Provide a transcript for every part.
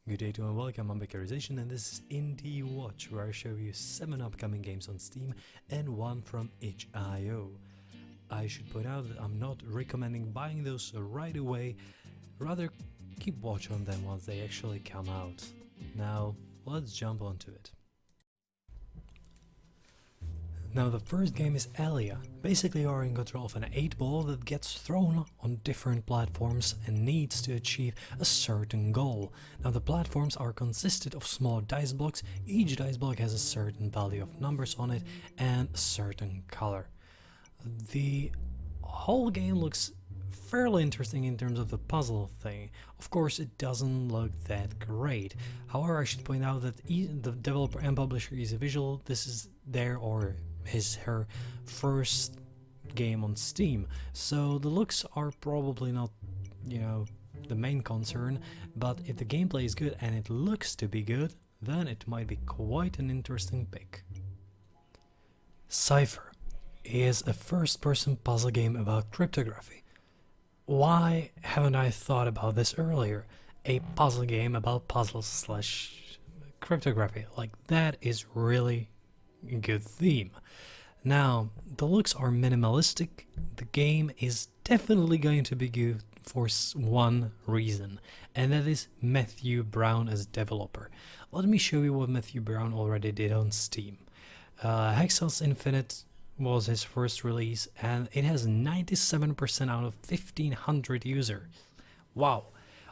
Good day to and welcome, I'm Beckerization and this is Indie Watch, where I show you 7 upcoming games on Steam and 1 from itch.io. I should point out that I'm not recommending buying those right away, rather keep watch on them once they actually come out. Now, let's jump onto it. Now the first game is Alia. Basically you are in control of an 8-ball that gets thrown on different platforms and needs to achieve a certain goal. Now the platforms are consisted of small dice blocks. Each dice block has a certain value of numbers on it and a certain color. The whole game looks fairly interesting in terms of the puzzle thing. Of course it doesn't look that great. However, I should point out that the developer and publisher Easy Visual, this is her first game on Steam, so the looks are probably not, the main concern, but if the gameplay is good and it looks to be good, then it might be quite an interesting pick. Cypher is a first-person puzzle game about cryptography. Why haven't I thought about this earlier? A puzzle game about puzzles / cryptography, like that is really a good theme. Now, the looks are minimalistic. The game is definitely going to be good for one reason, and that is Matthew Brown as developer. Let me show you what Matthew Brown already did on Steam. Hexels Infinite was his first release, and it has 97% out of 1500 users. Wow!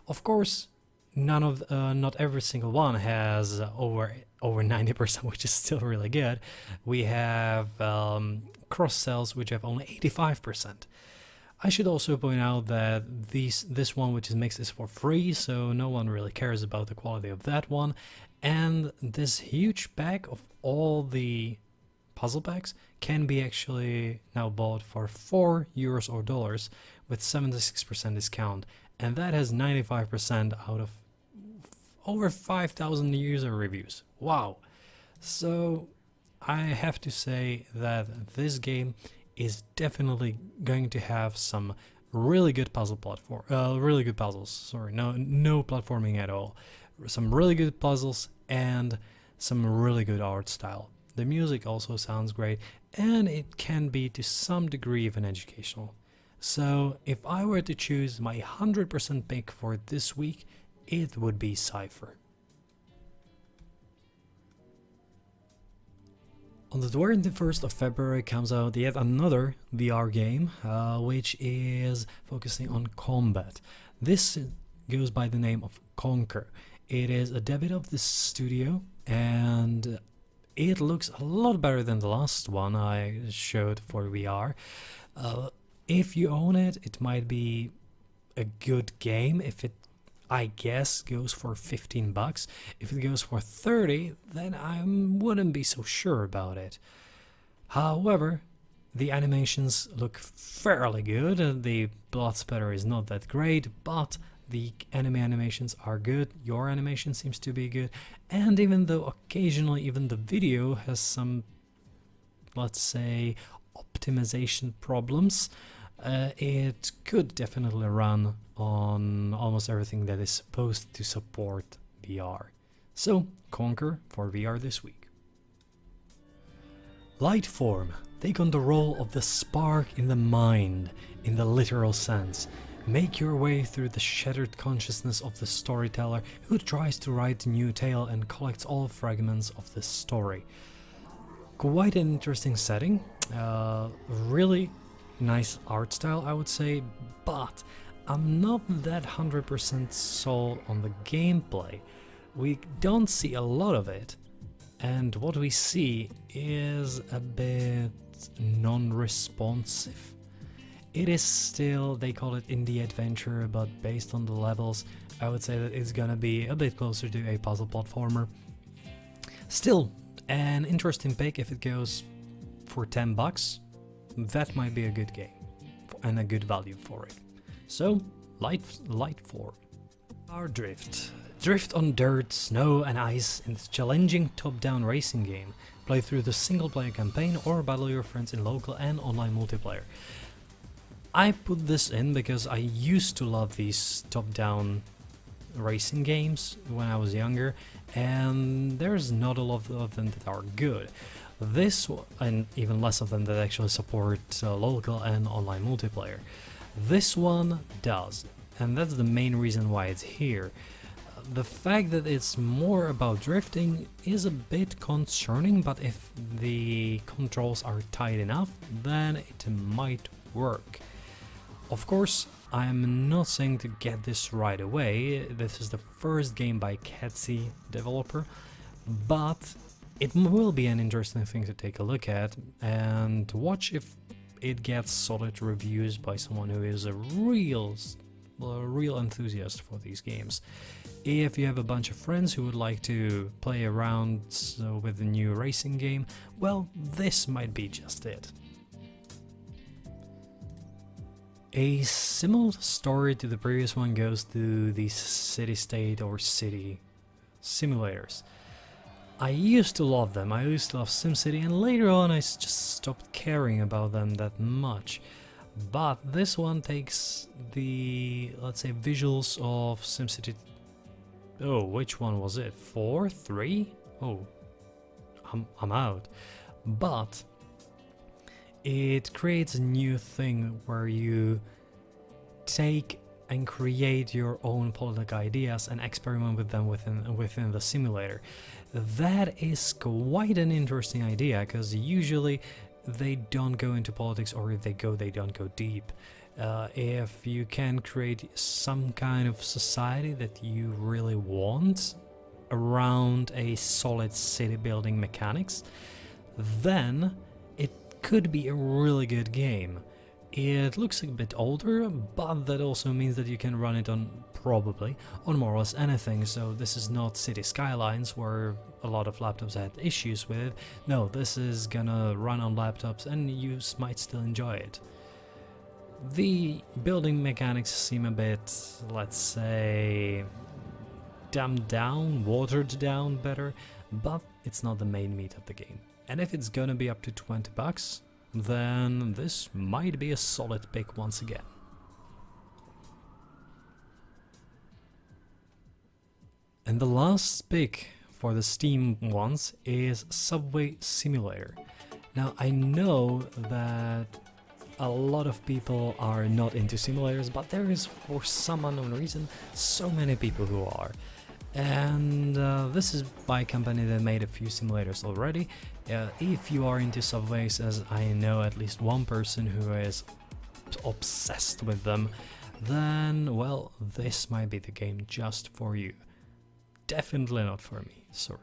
Of course, not every single one has over 90%, which is still really good. We have cross cells which have only 85%. I should also point out that this one which is mixed is for free, so no one really cares about the quality of that one. And this huge pack of all the puzzle packs can be actually now bought for €4 or dollars with 76% discount, and that has 95% out of over 5,000 user reviews. Wow! So I have to say that this game is definitely going to have some really good really good puzzles. Sorry, no platforming at all. Some really good puzzles and some really good art style. The music also sounds great, and it can be to some degree even educational. So if I were to choose my 100% pick for this week, it would be Cypher. On the 21st of February comes out yet another VR game, which is focusing on combat. This goes by the name of Conquer. It is a debut of this studio, and it looks a lot better than the last one I showed for VR. If you own it, it might be a good game. If it, I guess, goes for $15. If it goes for 30, then I wouldn't be so sure about it. However, the animations look fairly good. The blood spatter is not that great, but the enemy animations are good. Your animation seems to be good, and even though occasionally even the video has some, let's say, optimization problems, it could definitely run on almost everything that is supposed to support VR. So, Conquer for VR this week. Lightform. Take on the role of the spark in the mind, in the literal sense. Make your way through the shattered consciousness of the storyteller who tries to write a new tale and collects all fragments of the story. Quite an interesting setting, really nice art style, I would say, but I'm not that 100% sold on the gameplay. We don't see a lot of it, and what we see is a bit non-responsive. It is still, they call it indie adventure, but based on the levels, I would say that it's gonna be a bit closer to a puzzle platformer. Still, an interesting pick. If it goes for $10, that might be a good game and a good value for it. So, Lightform. Our Drift. Drift on dirt, snow and ice in this challenging top-down racing game. Play through the single-player campaign or battle your friends in local and online multiplayer. I put this in because I used to love these top-down racing games when I was younger, and there's not a lot of them that are good. And even less of them that actually support local and online multiplayer. This one does, and that's the main reason why it's here. The fact that it's more about drifting is a bit concerning, but if the controls are tight enough, then it might work. Of course, I'm not saying to get this right away. This is the first game by Ketsi developer, but it will be an interesting thing to take a look at and watch if it gets solid reviews by someone who is a real enthusiast for these games. If you have a bunch of friends who would like to play around with the new racing game, well, this might be just it. A similar story to the previous one goes to the city-state or city simulators. I used to love them. I used to love SimCity, and later on I just stopped caring about them that much. But this one takes the, let's say, visuals of SimCity. Oh, which one was it? 4? 3? Oh, I'm out. But it creates a new thing where you take and create your own political ideas and experiment with them within the simulator. That is quite an interesting idea, because usually they don't go into politics, or if they go, they don't go deep. If you can create some kind of society that you really want around a solid city building mechanics, then it could be a really good game. It looks a bit older, but that also means that you can run it on probably on more or less anything. So this is not City Skylines, where a lot of laptops had issues with it. No, this is gonna run on laptops and you might still enjoy it. The building mechanics seem a bit, let's say, dumbed down, watered down better, but it's not the main meat of the game. And if it's gonna be up to $20, then this might be a solid pick once again. And the last pick for the Steam ones is Subway Simulator. Now, I know that a lot of people are not into simulators, but there is, for some unknown reason, so many people who are. And this is by a company that made a few simulators already. If you are into subways, as I know at least one person who is obsessed with them, then, well, this might be the game just for you. Definitely not for me, sorry.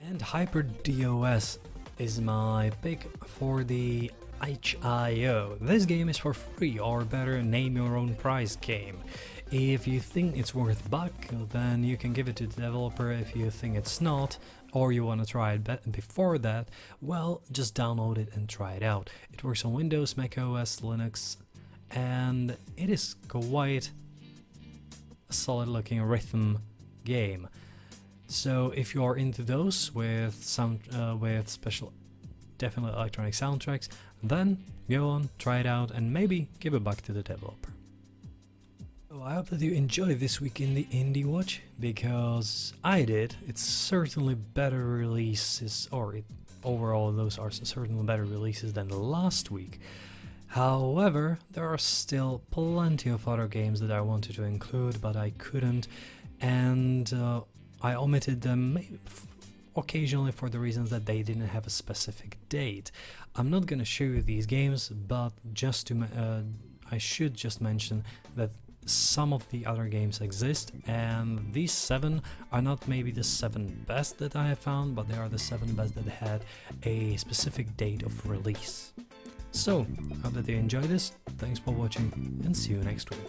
And HyperDOS is my pick for the itch.io. This game is for free, or better, name your own price game. If you think it's worth $1, then you can give it to the developer. If you think it's not, or you want to try it before that, well, just download it and try it out. It works on Windows, Mac OS, Linux, and it is quite a solid looking rhythm game. So if you are into those with special, definitely electronic soundtracks, then go on, try it out, and maybe give $1 to the developer. So I hope that you enjoyed this week in the Indie Watch, because I did. It's certainly better releases, overall those are certainly better releases than last week. However, there are still plenty of other games that I wanted to include, but I couldn't, and I omitted them occasionally for the reasons that they didn't have a specific date. I'm not gonna show you these games, but just to I should just mention that some of the other games exist, and these 7 are not maybe the 7 best that I have found, but they are the 7 best that had a specific date of release. So, hope that you enjoyed this, thanks for watching, and see you next week.